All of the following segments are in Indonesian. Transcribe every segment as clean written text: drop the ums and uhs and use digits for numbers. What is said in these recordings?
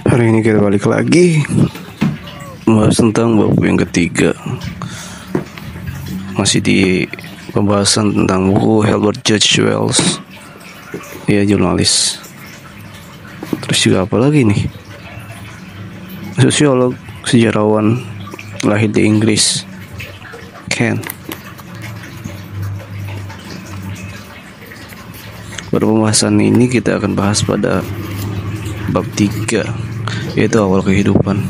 Hari ini kita balik lagi membahas tentang bab yang ketiga. Masih di pembahasan tentang buku Herbert George Wells. Dia jurnalis. Terus juga apa lagi nih? Sosiolog, sejarawan, lahir di Inggris, Kent. Pada pembahasan ini kita akan bahas pada bab 3, yaitu awal kehidupan.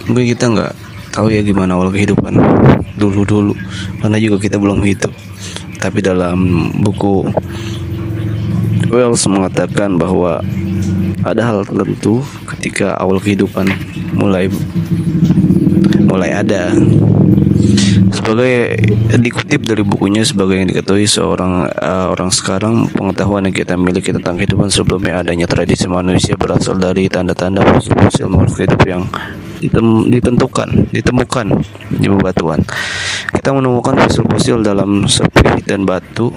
Mungkin kita nggak tahu ya gimana awal kehidupan dulu, karena juga kita belum hidup. Tapi dalam buku Wells mengatakan bahwa ada hal tertentu ketika awal kehidupan mulai ada. Sebagai dikutip dari bukunya, sebagai yang diketahui seorang orang sekarang, pengetahuan yang kita miliki tentang kehidupan sebelumnya adanya tradisi manusia berasal dari tanda-tanda fosil makhluk hidup yang ditemukan di bebatuan. Kita menemukan fosil dalam sepi dan batu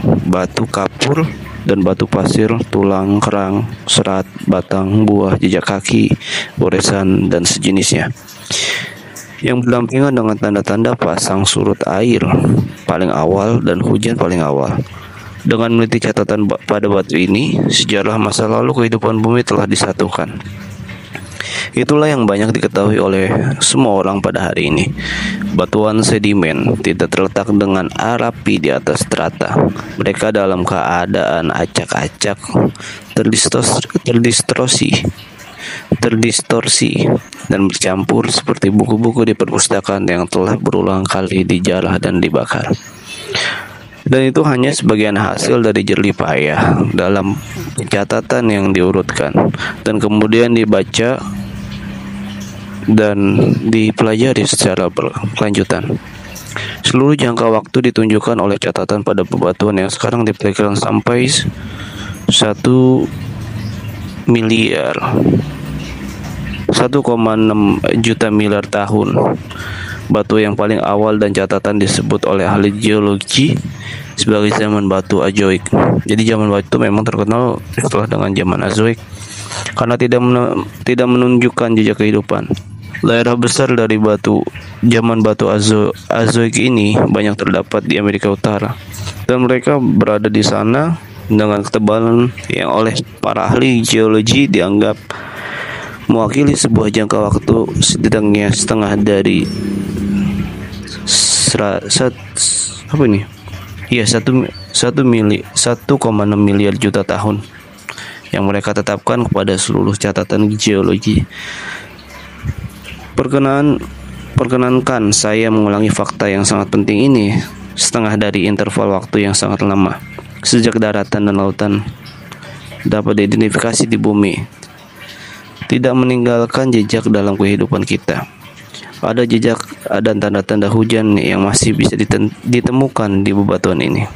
kapur dan batu pasir, tulang, kerang, serat, batang, buah, jejak kaki, goresan, dan sejenisnya, yang berdampingan dengan tanda-tanda pasang surut air paling awal dan hujan paling awal. Dengan meneliti catatan pada batu ini, sejarah masa lalu kehidupan bumi telah disatukan. Itulah yang banyak diketahui oleh semua orang pada hari ini. Batuan sedimen tidak terletak dengan rapi di atas strata. Mereka dalam keadaan acak-acak, terdistorsi dan bercampur seperti buku-buku di perpustakaan yang telah berulang kali dijarah dan dibakar. Dan itu hanya sebagian hasil dari jerih payah dalam catatan yang diurutkan dan kemudian dibaca dan dipelajari secara berkelanjutan. Seluruh jangka waktu ditunjukkan oleh catatan pada bebatuan yang sekarang diperkirakan sampai 1 juta miliar tahun. Batu yang paling awal dan catatan disebut oleh ahli geologi sebagai zaman batu Azoik. Jadi zaman batu memang terkenal setelah dengan zaman Azoik karena tidak menunjukkan jejak kehidupan. Daerah besar dari zaman batu Azoik ini banyak terdapat di Amerika Utara, dan mereka berada di sana dengan ketebalan yang oleh para ahli geologi dianggap mewakili sebuah jangka waktu setidaknya setengah dari 1,6 miliar juta tahun yang mereka tetapkan kepada seluruh catatan geologi. Perkenankan saya mengulangi fakta yang sangat penting ini setengah dari interval waktu yang sangat lama sejak daratan dan lautan dapat diidentifikasi di bumi tidak meninggalkan jejak dalam kehidupan kita. Ada jejak dan tanda-tanda hujan yang masih bisa ditemukan di bebatuan ini.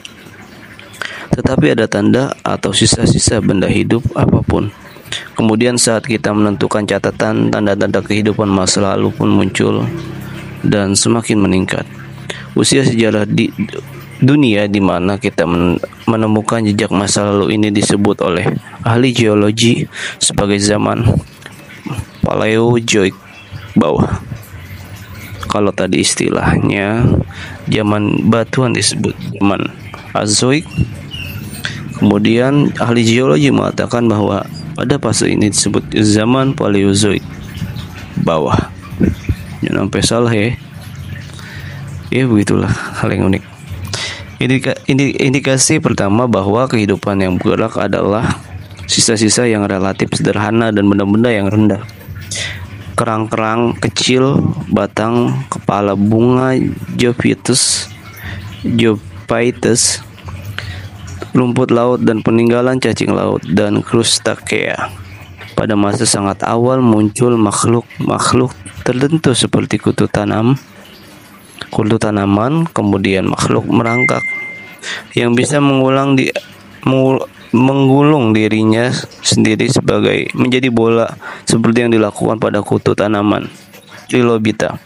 Tetapi ada tanda atau sisa-sisa benda hidup apapun. Kemudian saat kita menentukan catatan, tanda-tanda kehidupan masa lalu pun muncul dan semakin meningkat. Usia sejarah di dunia di mana kita menemukan jejak masa lalu ini disebut oleh ahli geologi sebagai zaman Paleozoik bawah. Kalau tadi istilahnya zaman batuan disebut zaman Azoik. Kemudian ahli geologi mengatakan bahwa pada fase ini disebut zaman Paleozoik bawah. Jangan sampai salah ya. Ya begitulah hal yang unik. Indikasi pertama bahwa kehidupan yang bergerak adalah sisa-sisa yang relatif sederhana dan benda-benda yang rendah. Kerang-kerang kecil, batang kepala bunga Geophytus, rumput laut dan peninggalan cacing laut dan krustakea. Pada masa sangat awal muncul makhluk tertentu seperti kutu tanaman, kemudian makhluk merangkak yang bisa menggulung dirinya sendiri menjadi bola seperti yang dilakukan pada kutu tanaman Trilobita.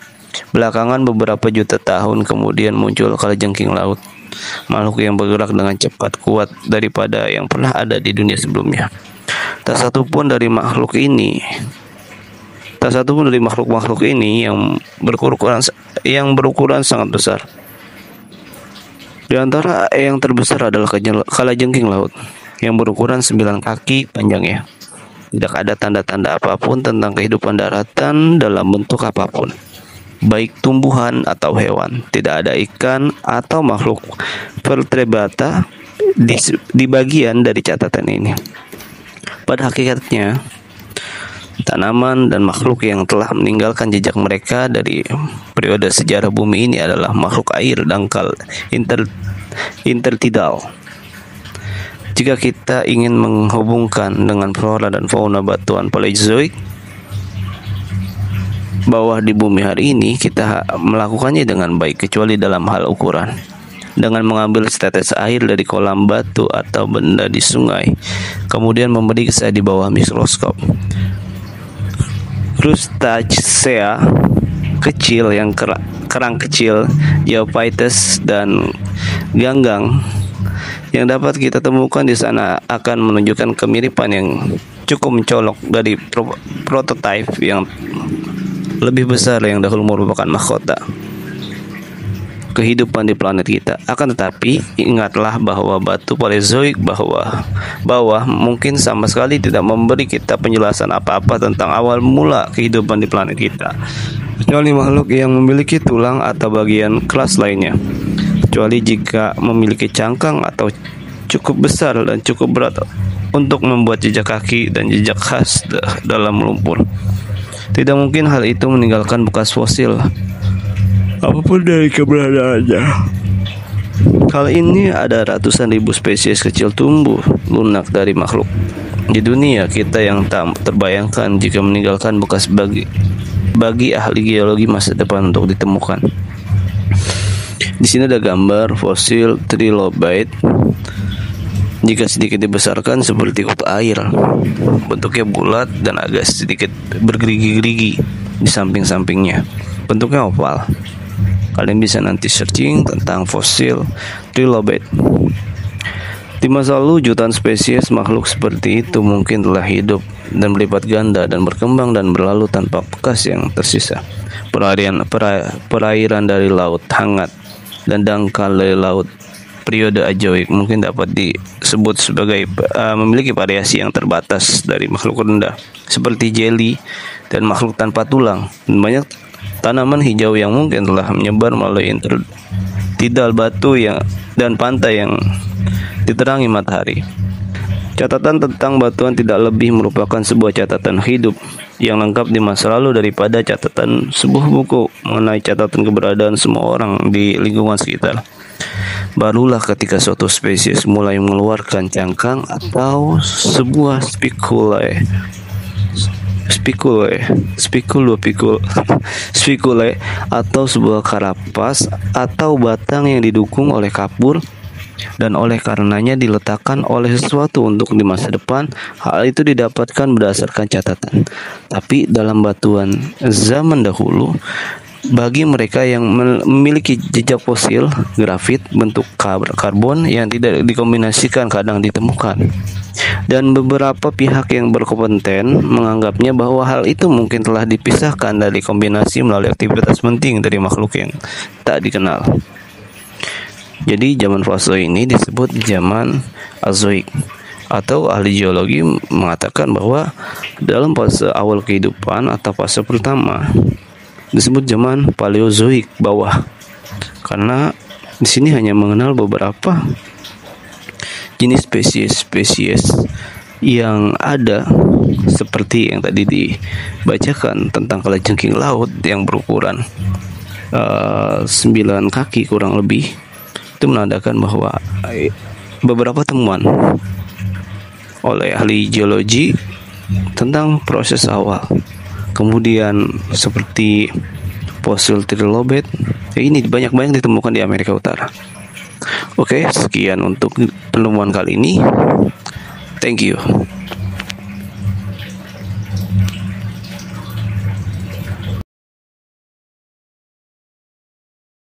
Belakangan beberapa juta tahun kemudian muncul kalajengking laut, makhluk yang bergerak dengan cepat kuat daripada yang pernah ada di dunia sebelumnya. Tak satu pun dari makhluk ini Tak satu pun dari makhluk-makhluk ini yang berukuran sangat besar. Di antara yang terbesar adalah kalajengking laut yang berukuran 9 kaki panjangnya. Tidak ada tanda-tanda apapun tentang kehidupan daratan dalam bentuk apapun, baik tumbuhan atau hewan. Tidak ada ikan atau makhluk vertebrata di bagian dari catatan ini. Pada hakikatnya, tanaman dan makhluk yang telah meninggalkan jejak mereka dari periode sejarah bumi ini adalah makhluk air dangkal intertidal. Jika kita ingin menghubungkan dengan flora dan fauna batuan Paleozoik bawah di bumi hari ini, kita melakukannya dengan baik, kecuali dalam hal ukuran. Dengan mengambil setetes air dari kolam batu atau benda di sungai, kemudian memeriksa di bawah mikroskop. Crustacea kecil yang kerang kecil, geophytes dan ganggang yang dapat kita temukan di sana akan menunjukkan kemiripan yang cukup mencolok dari prototipe yang lebih besar yang dahulu merupakan mahkota kehidupan di planet kita. Akan tetapi, ingatlah bahwa batu Paleozoik bawah mungkin sama sekali tidak memberi kita penjelasan apa-apa tentang awal mula kehidupan di planet kita, kecuali makhluk yang memiliki tulang atau bagian keras lainnya. Kecuali jika memiliki cangkang atau cukup besar dan cukup berat untuk membuat jejak kaki dan jejak khas dalam lumpur. Tidak mungkin hal itu meninggalkan bekas fosil apapun dari keberadaannya. Kali ini ada ratusan ribu spesies kecil tumbuh lunak dari makhluk di dunia kita yang tak terbayangkan jika meninggalkan bekas bagi ahli geologi masa depan untuk ditemukan. Di sini ada gambar fosil trilobite. Jika sedikit dibesarkan seperti kutu air, bentuknya bulat dan agak sedikit bergerigi-gerigi di samping-sampingnya. Bentuknya oval. Kalian bisa nanti searching tentang fosil trilobite. Di masa lalu, jutaan spesies makhluk seperti itu mungkin telah hidup dan berlipat ganda dan berkembang dan berlalu tanpa bekas yang tersisa. Perairan dari laut hangat dan dangkal dari laut periode Ajoik mungkin dapat disebut sebagai memiliki variasi yang terbatas dari makhluk rendah seperti jelly dan makhluk tanpa tulang, dan banyak tanaman hijau yang mungkin telah menyebar melalui intertidal batu dan pantai yang diterangi matahari. Catatan tentang batuan tidak lebih merupakan sebuah catatan hidup yang lengkap di masa lalu daripada catatan sebuah buku mengenai catatan keberadaan semua orang di lingkungan sekitar. Barulah ketika suatu spesies mulai mengeluarkan cangkang atau sebuah spikule atau sebuah karapas atau batang yang didukung oleh kapur dan oleh karenanya diletakkan oleh sesuatu untuk di masa depan. Hal itu didapatkan berdasarkan catatan. Tapi dalam batuan zaman dahulu, bagi mereka yang memiliki jejak fosil grafit bentuk karbon yang tidak dikombinasikan kadang ditemukan, dan beberapa pihak yang berkompeten menganggapnya bahwa hal itu mungkin telah dipisahkan dari kombinasi melalui aktivitas penting dari makhluk yang tak dikenal. Jadi zaman fase ini disebut zaman Azoik, atau ahli geologi mengatakan bahwa dalam fase awal kehidupan atau fase pertama disebut zaman Paleozoik bawah, karena di sini hanya mengenal beberapa jenis spesies yang ada seperti yang tadi dibacakan tentang kalajengking laut yang berukuran 9 kaki kurang lebih. Itu menandakan bahwa beberapa temuan oleh ahli geologi tentang proses awal. Kemudian seperti fosil trilobite, ini banyak ditemukan di Amerika Utara. Oke, sekian untuk penemuan kali ini. Thank you.